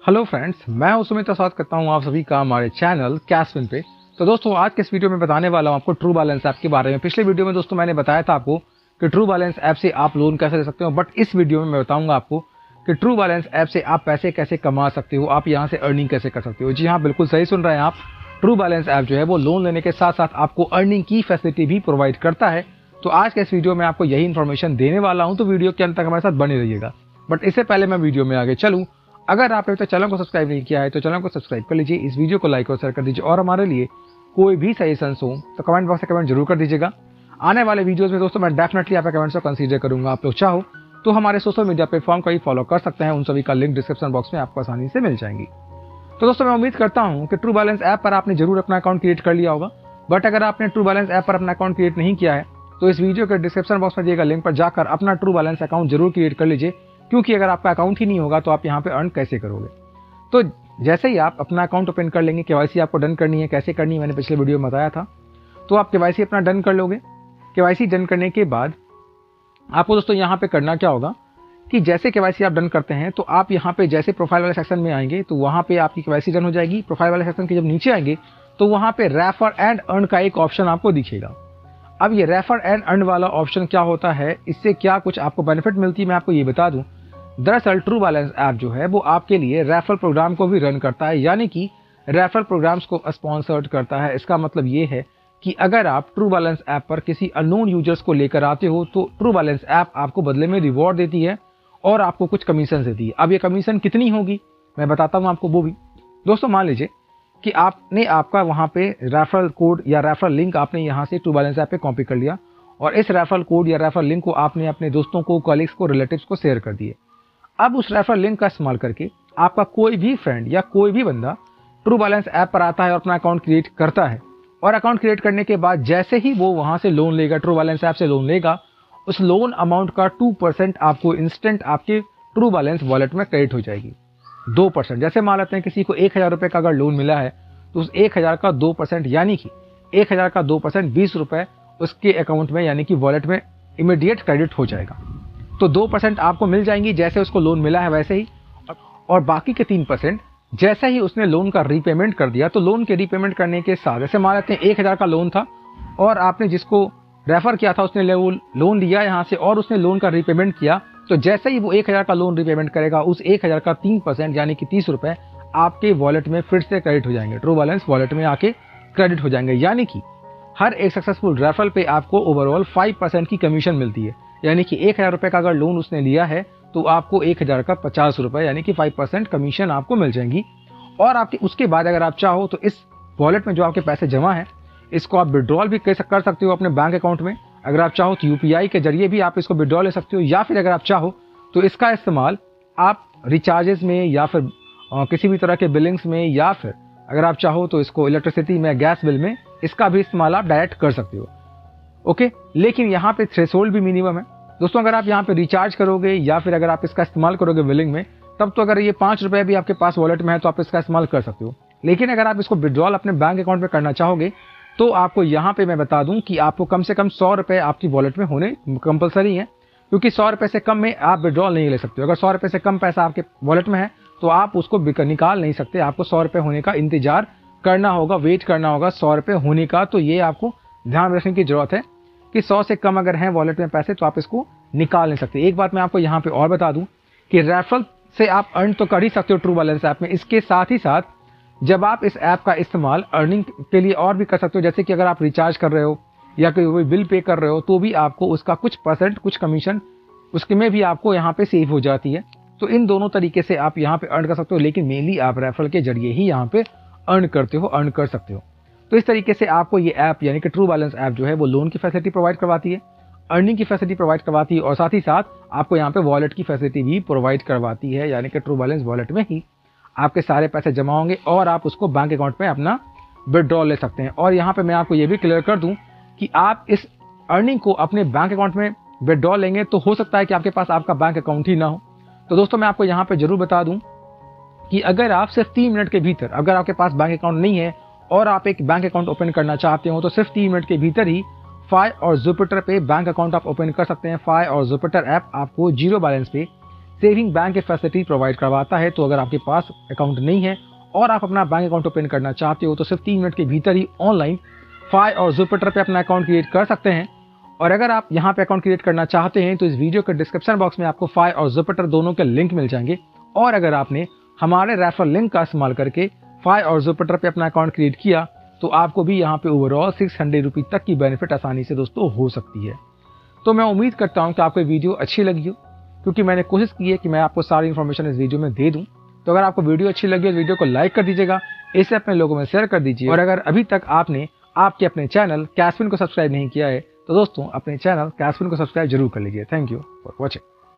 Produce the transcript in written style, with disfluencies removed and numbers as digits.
Hello friends, मैं हूं सुमित और स्वागत करता हूं आप सभी का हमारे चैनल कैशविन पे। तो दोस्तों आज के इस वीडियो में बताने वाला हूं आपको ट्रू बैलेंस ऐप के बारे में। पिछले वीडियो में दोस्तों मैंने बताया था आपको कि ट्रू बैलेंस ऐप से आप लोन कैसे ले सकते हो, बट इस वीडियो में मैं बताऊंगा आपको कि ट्रू बैलेंस ऐप से आप पैसे कैसे कमा सकते हो, आप यहाँ से अर्निंग कैसे कर सकते हो। जी हाँ, बिल्कुल सही सुन रहे हैं आप। ट्रू बैलेंस ऐप जो है वो लोन लेने के साथ साथ आपको अर्निंग की फैसिलिटी भी प्रोवाइड करता है। तो आज के इस वीडियो में आपको यही इन्फॉर्मेशन देने वाला हूँ, तो वीडियो के अंत तक हमारे साथ बने रहिएगा। बट इससे पहले मैं वीडियो में आगे चलूँ, अगर आपने तो चैनल को सब्सक्राइब नहीं किया है तो चैनल को सब्सक्राइब कर लीजिए, इस वीडियो को लाइक और शेयर कर दीजिए और हमारे लिए कोई भी सजेशंस हो तो कमेंट बॉक्स में कमेंट जरूर कर दीजिएगा। आने वाले वीडियोस में दोस्तों मैं डेफिनेटली आपके कमेंट्स को कंसीडर करूंगा। आप लोग चाहो तो हमारे सोशल मीडिया प्लेटफॉर्म को ही फॉलो कर सकते हैं, उन सभी का लिंक डिस्क्रिप्शन बॉक्स में आपको आसानी से मिल जाएंगी। तो दोस्तों मैं उम्मीद करता हूँ कि ट्रू बैलेंस ऐप पर आपने जरूर अपना अकाउंट क्रिएट कर लिया होगा। बट अगर आपने ट्रू बैलेंस ऐप पर अपना अकाउंट क्रिएट नहीं किया है तो इस वीडियो के डिस्क्रिप्शन बॉक्स में दिए गए लिंक पर जाकर अपना ट्रू बैलेंस अकाउंट जरूर क्रिएट कर लीजिए, क्योंकि अगर आपका अकाउंट ही नहीं होगा तो आप यहाँ पे अर्न कैसे करोगे। तो जैसे ही आप अपना अकाउंट ओपन कर लेंगे, केवाईसी आपको डन करनी है। कैसे करनी है मैंने पिछले वीडियो में बताया था। तो आप केवाईसी अपना डन कर लोगे। केवाईसी डन करने के बाद आपको दोस्तों यहाँ पे करना क्या होगा कि जैसे केवाईसी आप डन करते हैं तो आप यहाँ पे जैसे प्रोफाइल वाले सेक्शन में आएंगे तो वहाँ पे आपकी केवाईसी डन हो जाएगी। प्रोफाइल वाले सेक्शन के जब नीचे आएंगे तो वहाँ पे रेफर एंड अर्न का एक ऑप्शन आपको दिखेगा। अब ये रेफर एंड अर्न वाला ऑप्शन क्या होता है, इससे क्या कुछ आपको बेनिफिट मिलती है मैं आपको ये बता दूं। दरअसल ट्रू बैलेंस ऐप जो है वो आपके लिए रेफरल प्रोग्राम को भी रन करता है, यानी कि रेफरल प्रोग्राम्स को स्पॉन्सर्ड करता है। इसका मतलब ये है कि अगर आप ट्रू बैलेंस ऐप पर किसी अननोन यूजर्स को लेकर आते हो तो ट्रू बैलेंस ऐप आपको बदले में रिवॉर्ड देती है और आपको कुछ कमीशन देती है। अब ये कमीशन कितनी होगी मैं बताता हूँ आपको वो भी। दोस्तों मान लीजिए कि आपने आपका वहाँ पे रेफरल कोड या रेफरल लिंक आपने यहाँ से ट्रू बैलेंस ऐप पे कॉपी कर लिया और इस रेफरल कोड या रेफरल लिंक को आपने अपने दोस्तों को, कॉलीग्स को, रिलेटिव्स को शेयर कर दिए। अब उस रेफरल लिंक का इस्तेमाल करके आपका कोई भी फ्रेंड या कोई भी बंदा ट्रू बैलेंस ऐप पर आता है और अपना अकाउंट क्रिएट करता है। और अकाउंट क्रिएट करने के बाद जैसे ही वो वहां से लोन लेगा, ट्रू बैलेंस ऐप से लोन लेगा, उस लोन अमाउंट का 2% आपको इंस्टेंट आपके ट्रू बैलेंस वॉलेट में क्रेडिट हो जाएगी। 2%, जैसे मान लेते हैं किसी को 1000 रुपये का अगर लोन मिला है तो उस 1000 का 2% यानी कि 1000 का 2% 20 रुपये उसके अकाउंट में यानी कि वॉलेट में इमीडिएट क्रेडिट हो जाएगा। तो 2% आपको मिल जाएंगी जैसे उसको लोन मिला है वैसे ही, और बाकी के 3% जैसे ही उसने लोन का रीपेमेंट कर दिया। तो लोन के रीपेमेंट करने के साथ जैसे मान लेते हैं 1000 का लोन था और आपने जिसको रेफर किया था उसने लोन लिया यहाँ से और उसने लोन का रीपेमेंट किया, तो जैसे ही वो 1000 का लोन रीपेमेंट करेगा उस 1000 का 3% यानी कि 30 रुपये आपके वॉलेट में फिर से क्रेडिट हो जाएंगे, ट्रू बैलेंस वॉलेट में आके क्रेडिट हो जाएंगे। यानी कि हर एक सक्सेसफुल रेफरल पे आपको ओवरऑल 5% की कमीशन मिलती है। यानी कि 1000 रुपये का अगर लोन उसने लिया है तो आपको 1000 का 50 रुपये यानी कि 5% कमीशन आपको मिल जाएंगी। और आपके उसके बाद अगर आप चाहो तो इस वॉलेट में जो आपके पैसे जमा है इसको आप विड्रॉल भी कर सकते हो अपने बैंक अकाउंट में। अगर आप चाहो तो UPI के जरिए भी आप इसको विड्रॉल ले सकते हो, या फिर अगर आप चाहो तो इसका इस्तेमाल आप रिचार्जेस में या फिर किसी भी तरह के बिलिंग्स में, या फिर अगर आप चाहो तो इसको इलेक्ट्रिसिटी में, गैस बिल में, इसका भी इस्तेमाल आप डायरेक्ट कर सकते हो। ओके, लेकिन यहाँ पे थ्रेशोल्ड भी मिनिमम है दोस्तों। अगर आप यहाँ पे रिचार्ज करोगे या फिर अगर आप इसका इस्तेमाल करोगे बिलिंग में, तब तो अगर ये 5 रुपये भी आपके पास वॉलेट में है तो आप इसका इस्तेमाल कर सकते हो। लेकिन अगर आप इसको विड्रॉल अपने बैंक अकाउंट में करना चाहोगे तो आपको यहाँ पे मैं बता दूं कि आपको कम से कम 100 रुपये आपकी वॉलेट में होने कंपलसरी है, क्योंकि 100 रुपये से कम में आप विड्रॉल नहीं ले सकते हो। अगर 100 रुपये से कम पैसा आपके वॉलेट में है तो आप उसको निकाल नहीं सकते, आपको 100 रुपये होने का इंतजार करना होगा, वेट करना होगा 100 रुपये होने का। तो ये आपको ध्यान रखने की जरूरत है कि 100 से कम अगर हैं वॉलेट में पैसे तो आप इसको निकाल नहीं सकते। एक बात मैं आपको यहाँ पे और बता दूं कि रेफरल से आप अर्न तो कर ही सकते हो ट्रू बैलेंस ऐप में, इसके साथ ही साथ जब आप इस ऐप का इस्तेमाल अर्निंग के लिए और भी कर सकते हो, जैसे कि अगर आप रिचार्ज कर रहे हो या कोई बिल पे कर रहे हो तो भी आपको उसका कुछ परसेंट, कुछ कमीशन उसके में भी आपको यहाँ पे सेव हो जाती है। तो इन दोनों तरीके से आप यहाँ पे अर्न कर सकते हो, लेकिन मेनली आप रेफरल के जरिए ही यहाँ पे अर्न कर सकते हो। तो इस तरीके से आपको ये ऐप यानी कि ट्रू बैलेंस ऐप जो है वो लोन की फैसिलिटी प्रोवाइड करवाती है, अर्निंग की फैसिलिटी प्रोवाइड करवाती है और साथ ही साथ आपको यहाँ पे वॉलेट की फैसिलिटी भी प्रोवाइड करवाती है। यानी कि ट्रू बैलेंस वॉलेट में ही आपके सारे पैसे जमा होंगे और आप उसको बैंक अकाउंट में अपना विड्रॉल ले सकते हैं। और यहाँ पे मैं आपको ये भी क्लियर कर दूं कि आप इस अर्निंग को अपने बैंक अकाउंट में विड्रॉल लेंगे तो हो सकता है कि आपके पास आपका बैंक अकाउंट ही ना हो। तो दोस्तों मैं आपको यहाँ पे जरूर बता दूं कि अगर आप सिर्फ 3 मिनट के भीतर, अगर आपके पास बैंक अकाउंट नहीं है और आप एक बैंक अकाउंट ओपन करना चाहते हो तो सिर्फ 3 मिनट के भीतर ही फाई और जुपिटर पे बैंक अकाउंट आप ओपन कर सकते हैं। फाई और जुपिटर ऐप आपको जीरो बैलेंस पे सेविंग बैंक की फैसिलिटी प्रोवाइड करवाता है। तो अगर आपके पास अकाउंट नहीं है और आप अपना बैंक अकाउंट ओपन करना चाहते हो तो सिर्फ 3 मिनट के भीतर ही ऑनलाइन फाई और जुपिटर पे अपना अकाउंट क्रिएट कर सकते हैं। और अगर आप यहाँ पे अकाउंट क्रिएट करना चाहते हैं तो इस वीडियो के डिस्क्रिप्शन बॉक्स में आपको फाई और जुपिटर दोनों के लिंक मिल जाएंगे। और अगर आपने हमारे रेफरल लिंक का इस्तेमाल करके फाई और जुपिटर पे अपना अकाउंट क्रिएट किया तो आपको भी यहाँ पे ओवरऑल 600 रुपीज तक की बेनिफिट आसानी से दोस्तों हो सकती है। तो मैं उम्मीद करता हूँ कि आपको वीडियो अच्छी लगी हो, क्योंकि मैंने कोशिश की है कि मैं आपको सारी इन्फॉर्मेशन इस वीडियो में दे दूँ। तो अगर आपको वीडियो अच्छी लगी तो वीडियो को लाइक कर दीजिएगा, इसे अपने लोगों में शेयर कर दीजिए। और अगर अभी तक आपने आपके अपने चैनल कैशविन को सब्सक्राइब नहीं किया है तो दोस्तों अपने चैनल कैशविन को सब्सक्राइब जरूर कर लीजिए। Thank you for watching.